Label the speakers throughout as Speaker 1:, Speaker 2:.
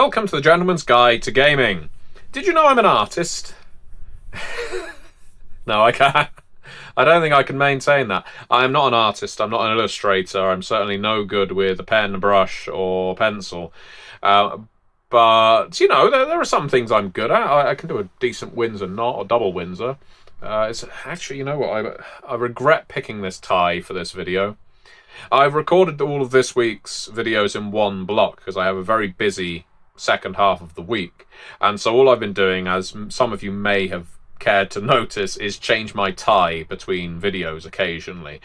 Speaker 1: Welcome to the Gentleman's Guide to Gaming. Did you know I'm an artist? No, I can't. I don't think I can maintain that. I am not an artist. I'm not an illustrator. I'm certainly no good with a pen, brush, or pencil. But, you know, there are some things I'm good at. I can do a decent Windsor knot or double Windsor. It's actually, you know what? I regret picking this tie for this video. I've recorded all of this week's videos in one block because I have a very busy second half of the week. And so all I've been doing, as some of you may have cared to notice, is change my tie between videos occasionally.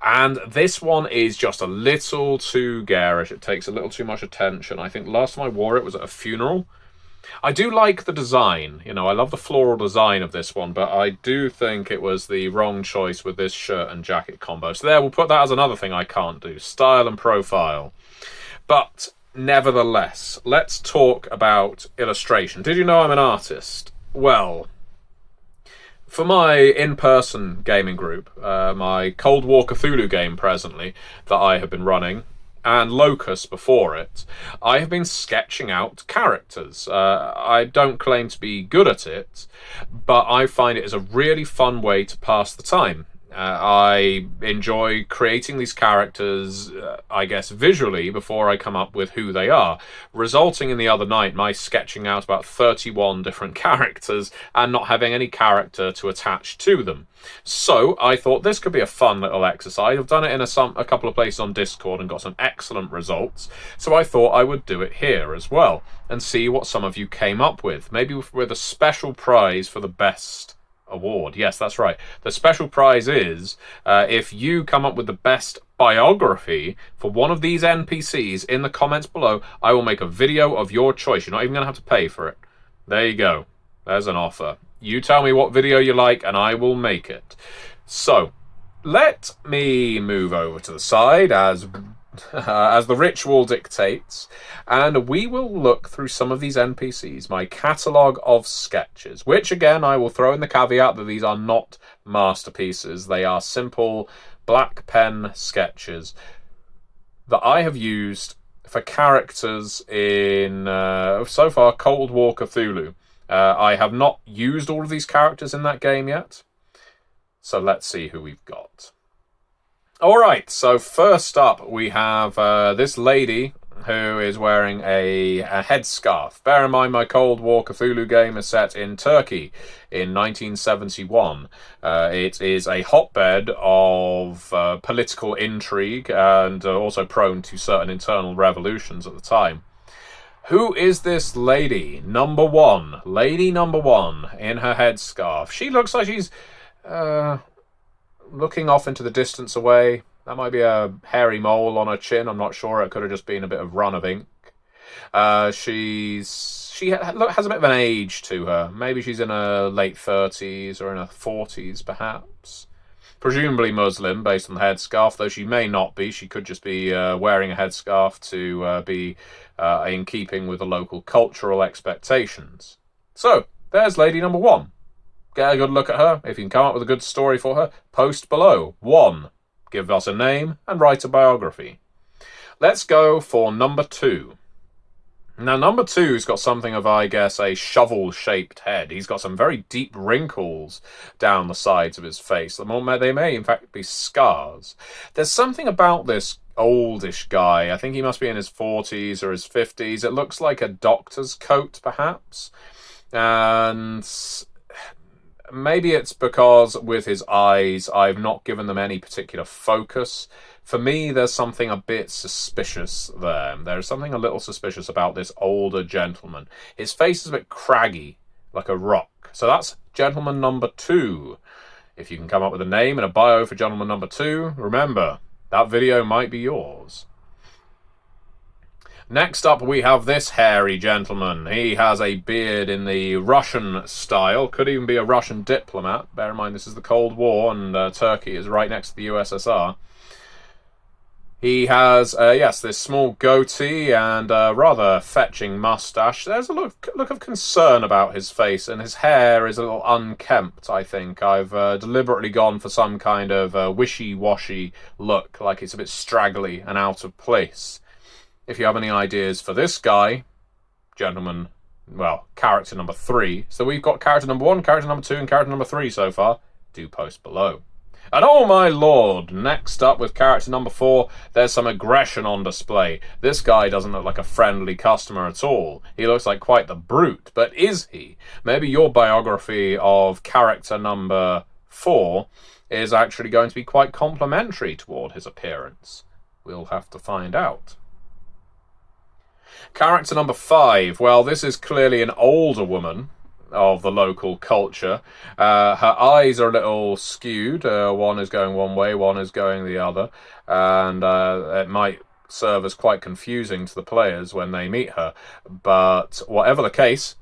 Speaker 1: And this one is just a little too garish. It takes a little too much attention. I think last time I wore it was at a funeral. I do like the design, you know, I love the floral design of this one, but I do think it was the wrong choice with this shirt and jacket combo. So there, we'll put that as another thing I can't do, style and profile. But nevertheless, let's talk about illustration. Did you know I'm an artist? Well, for my in-person gaming group, my Cold War Cthulhu game presently that I have been running, and Locus before it, I have been sketching out characters. I don't claim to be good at it, but I find it is a really fun way to pass the time. I enjoy creating these characters, I guess, visually before I come up with who they are, resulting in the other night my sketching out about 31 different characters and not having any character to attach to them. So I thought this could be a fun little exercise. I've done it in a couple of places on Discord and got some excellent results, so I thought I would do it here as well and see what some of you came up with, maybe with a special prize for the best award. Yes, that's right. The special prize is if you come up with the best biography for one of these NPCs in the comments below, I will make a video of your choice. You're not even going to have to pay for it. There you go. There's an offer. You tell me what video you like and I will make it. So, let me move over to the side as the ritual dictates, and we will look through some of these NPCs, my catalogue of sketches, which again I will throw in the caveat that these are not masterpieces. They are simple black pen sketches that I have used for characters in, so far, Cold War Cthulhu. I have not used all of these characters in that game yet, so let's see who we've got. Alright, so first up we have this lady who is wearing a headscarf. Bear in mind my Cold War Cthulhu game is set in Turkey in 1971. It is a hotbed of political intrigue and also prone to certain internal revolutions at the time. Who is this lady? Number one. Lady number one in her headscarf. She looks like she's looking off into the distance away. That might be a hairy mole on her chin. I'm not sure. It could have just been a bit of run of ink. She has a bit of an age to her. Maybe she's in her late 30s or in her 40s, perhaps. Presumably Muslim, based on the headscarf, though she may not be. She could just be wearing a headscarf to be in keeping with the local cultural expectations. So, there's lady number one. Get a good look at her. If you can come up with a good story for her, post below. 1. Give us a name and write a biography. Let's go for number 2. Now, number 2's got something of, I guess, a shovel-shaped head. He's got some very deep wrinkles down the sides of his face. They may, in fact, be scars. There's something about this oldish guy. I think he must be in his 40s or his 50s. It looks like a doctor's coat, perhaps. And maybe it's because with his eyes, I've not given them any particular focus. For me, there's something a bit suspicious there. There's something a little suspicious about this older gentleman. His face is a bit craggy, like a rock. So that's gentleman number 2. If you can come up with a name and a bio for gentleman number 2, remember, that video might be yours. Next up, we have this hairy gentleman. He has a beard in the Russian style. Could even be a Russian diplomat. Bear in mind, this is the Cold War, and Turkey is right next to the USSR. He has, yes, this small goatee and a rather fetching mustache. There's a look of concern about his face, and his hair is a little unkempt, I think. I've deliberately gone for some kind of wishy-washy look, like it's a bit straggly and out of place. If you have any ideas for this guy, gentleman, well, character number 3. So we've got character number 1, character number 2, and character number 3 so far. Do post below. And oh my lord, next up with character number 4, there's some aggression on display. This guy doesn't look like a friendly customer at all. He looks like quite the brute, but is he? Maybe your biography of character number 4 is actually going to be quite complimentary toward his appearance. We'll have to find out. Character number 5, well, this is clearly an older woman of the local culture. Her eyes are a little skewed. One is going one way, one is going the other, and it might serve as quite confusing to the players when they meet her. But whatever the case,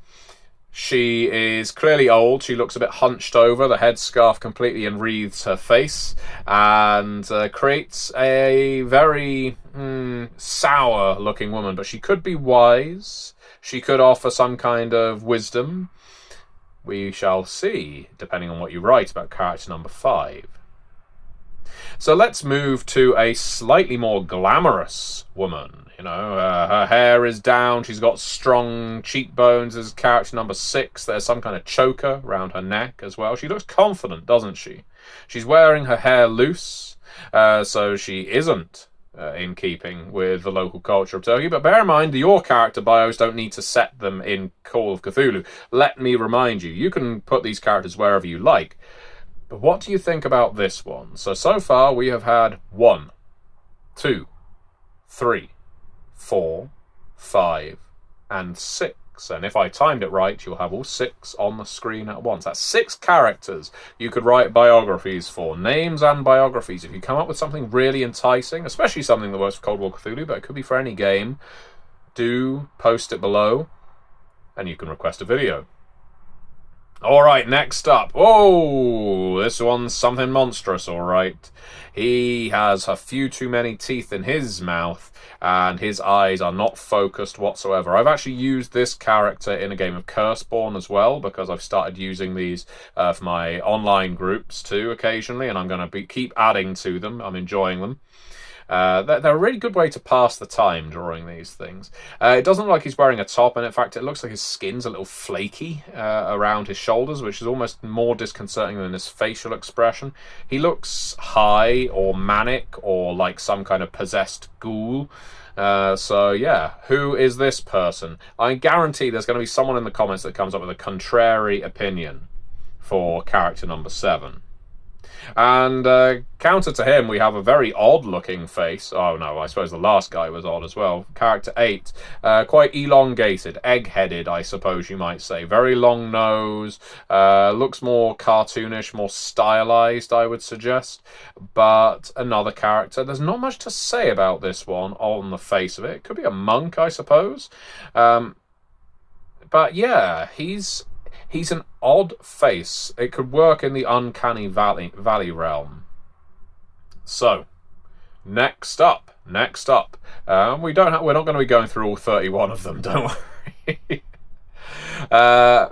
Speaker 1: she is clearly old. She looks a bit hunched over. The headscarf completely enwreaths her face and creates a very sour-looking woman. But she could be wise. She could offer some kind of wisdom. We shall see, depending on what you write about character number 5. So let's move to a slightly more glamorous woman. You know, her hair is down. She's got strong cheekbones as character number 6. There's some kind of choker around her neck as well. She looks confident, doesn't she? She's wearing her hair loose, so she isn't in keeping with the local culture of Turkey. But bear in mind, your character bios don't need to set them in Call of Cthulhu. Let me remind you, you can put these characters wherever you like. But what do you think about this one? So far we have had 1, 2, 3, 4, 5, and 6. And if I timed it right, you'll have all 6 on the screen at once. That's 6 characters you could write biographies for. Names and biographies. If you come up with something really enticing, especially something that works for Cold War Cthulhu, but it could be for any game, do post it below, and you can request a video. Alright, next up. Oh, this one's something monstrous, alright. He has a few too many teeth in his mouth, and his eyes are not focused whatsoever. I've actually used this character in a game of Curseborn as well, because I've started using these for my online groups too occasionally, and I'm going to keep adding to them. I'm enjoying them. They're a really good way to pass the time drawing these things. It doesn't look like he's wearing a top, and in fact it looks like his skin's a little flaky around his shoulders, which is almost more disconcerting than his facial expression. He looks high or manic or like some kind of possessed ghoul. So yeah, who is this person? I guarantee there's going to be someone in the comments that comes up with a contrary opinion for character number 7. And counter to him, we have a very odd-looking face. Oh no, I suppose the last guy was odd as well. Character 8, quite elongated, egg-headed, I suppose you might say. Very long nose, looks more cartoonish, more stylized, I would suggest. But another character. There's not much to say about this one on the face of it. It could be a monk, I suppose. But yeah, he's an odd face. It could work in the uncanny valley realm. So, next up. We're not going to be going through all 31 of them, don't worry.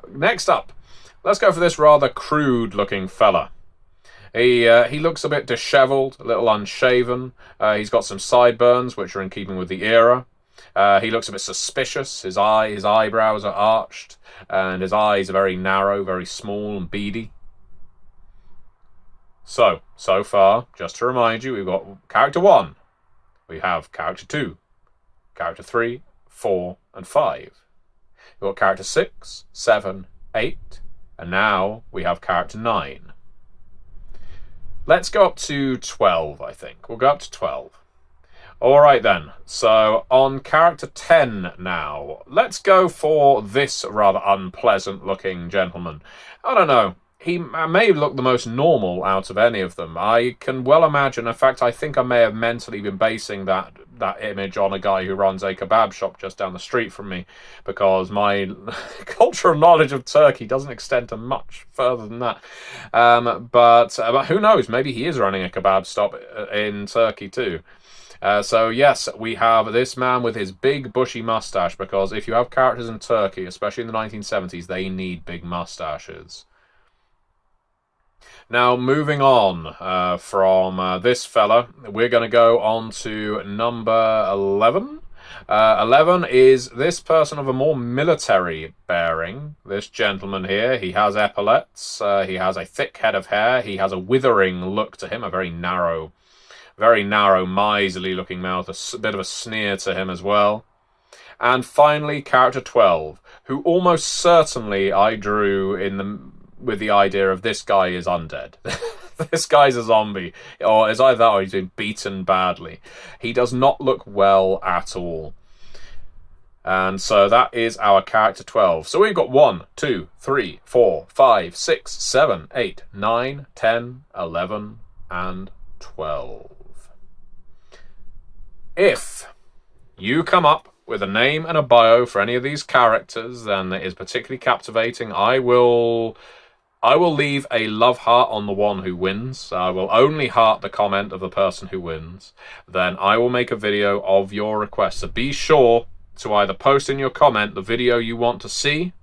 Speaker 1: Next up, let's go for this rather crude-looking fella. He looks a bit dishevelled, a little unshaven. He's got some sideburns, which are in keeping with the era. He looks a bit suspicious. His eyebrows are arched, and his eyes are very narrow, very small and beady. So far, just to remind you, we've got character 1, we have character 2, character 3, 4, and 5. We've got character 6, 7, 8, and now we have character 9. Let's go up to 12, I think. We'll go up to 12. Alright then, so on character 10 now, let's go for this rather unpleasant looking gentleman. I don't know, he may look the most normal out of any of them. I can well imagine, in fact I think I may have mentally been basing that image on a guy who runs a kebab shop just down the street from me, because my cultural knowledge of Turkey doesn't extend to much further than that. But who knows, maybe he is running a kebab shop in Turkey too. So yes, we have this man with his big bushy mustache, because if you have characters in Turkey, especially in the 1970s, they need big mustaches. Now, moving on from this fella, we're going to go on to number 11. 11 is this person of a more military bearing. This gentleman here, he has epaulets, he has a thick head of hair, he has a withering look to him, a very narrow, miserly-looking mouth, a bit of a sneer to him as well. And finally, character 12, who almost certainly I drew with the idea of this guy is undead. This guy's a zombie, or it's either that or he's been beaten badly. He does not look well at all. And so that is our character 12. So we've got 1, 2, 3, 4, 5, 6, 7, 8, 9, 10, 11, and 12. If you come up with a name and a bio for any of these characters, then it is particularly captivating. I will leave a love heart on the one who wins. I will only heart the comment of the person who wins. Then I will make a video of your request. So be sure to either post in your comment the video you want to see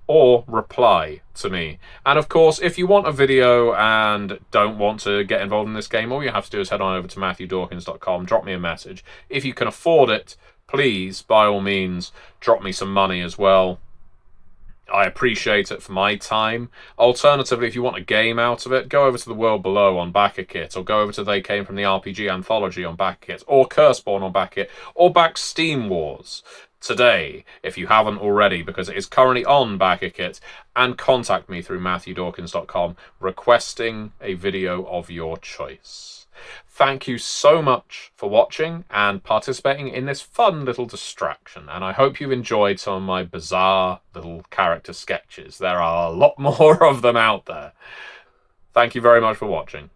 Speaker 1: or reply to me. And of course, if you want a video and don't want to get involved in this game, all you have to do is head on over to MatthewDawkins.com, drop me a message. If you can afford it, please, by all means, drop me some money as well. I appreciate it for my time. Alternatively, if you want a game out of it, go over to The World Below on BackerKit, or go over to They Came From the RPG Anthology on BackerKit, or Curseborn on BackerKit, or back Steam Wars today, if you haven't already, because it is currently on BackerKit, and contact me through MatthewDawkins.com requesting a video of your choice. Thank you so much for watching and participating in this fun little distraction, and I hope you've enjoyed some of my bizarre little character sketches. There are a lot more of them out there. Thank you very much for watching.